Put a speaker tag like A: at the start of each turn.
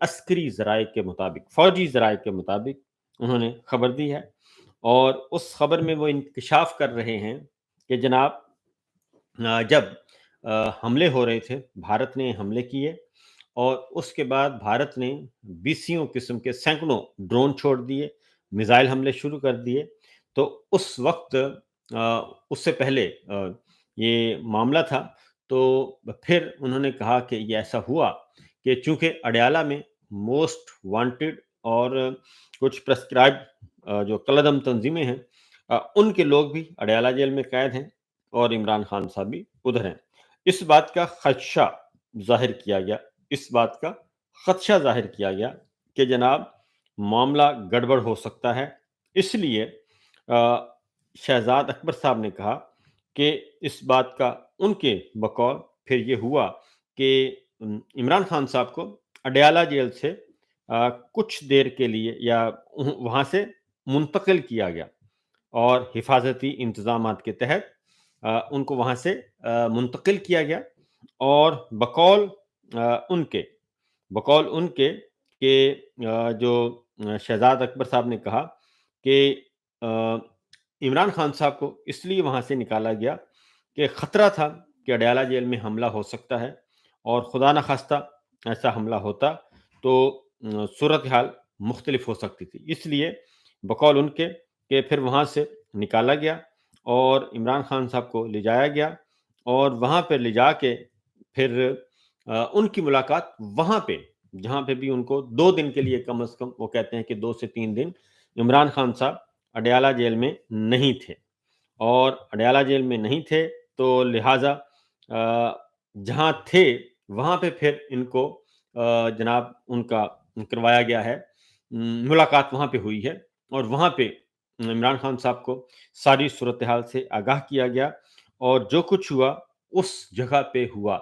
A: عسکری ذرائع کے مطابق، فوجی ذرائع کے مطابق انہوں نے خبر دی ہے، اور اس خبر میں وہ انکشاف کر رہے ہیں کہ جناب جب حملے ہو رہے تھے، بھارت نے حملے کیے، اور اس کے بعد بھارت نے بیسیوں قسم کے سینکڑوں ڈرون چھوڑ دیے، میزائل حملے شروع کر دیے، تو اس وقت اس سے پہلے یہ معاملہ تھا، تو پھر انہوں نے کہا کہ یہ ایسا ہوا کہ چونکہ اڈیالہ میں موسٹ وانٹڈ اور کچھ پرسکرائب جو کالعدم تنظیمیں ہیں، ان کے لوگ بھی اڈیالہ جیل میں قید ہیں، اور عمران خان صاحب بھی ادھر ہیں۔ اس بات کا خدشہ ظاہر کیا گیا، اس بات کا خدشہ ظاہر کیا گیا کہ جناب معاملہ گڑبڑ ہو سکتا ہے، اس لیے شہزاد اکبر صاحب نے کہا کہ اس بات کا ان کے بقول پھر یہ ہوا کہ عمران خان صاحب کو اڈیالہ جیل سے کچھ دیر کے لیے یا وہاں سے منتقل کیا گیا، اور حفاظتی انتظامات کے تحت ان کو وہاں سے منتقل کیا گیا، اور بقول ان کے کہ جو شہزاد اکبر صاحب نے کہا کہ عمران خان صاحب کو اس لیے وہاں سے نکالا گیا کہ خطرہ تھا کہ اڈیالہ جیل میں حملہ ہو سکتا ہے، اور خدا نخواستہ ایسا حملہ ہوتا تو صورتحال مختلف ہو سکتی تھی، اس لیے بقول ان کے کہ پھر وہاں سے نکالا گیا اور عمران خان صاحب کو لے جایا گیا، اور وہاں پہ لے جا کے پھر ان کی ملاقات وہاں پہ، جہاں پہ بھی ان کو 2 دن کے لیے کم از کم، وہ کہتے ہیں کہ 2 سے 3 دن عمران خان صاحب اڈیالہ جیل میں نہیں تھے، اور اڈیالہ جیل میں نہیں تھے تو لہٰذا جہاں تھے وہاں پہ پھر ان کو جناب ان کا کروایا گیا ہے، ملاقات وہاں پہ ہوئی ہے، اور وہاں پہ عمران خان صاحب کو ساری صورتحال سے آگاہ کیا گیا، اور جو کچھ ہوا اس جگہ پہ ہوا،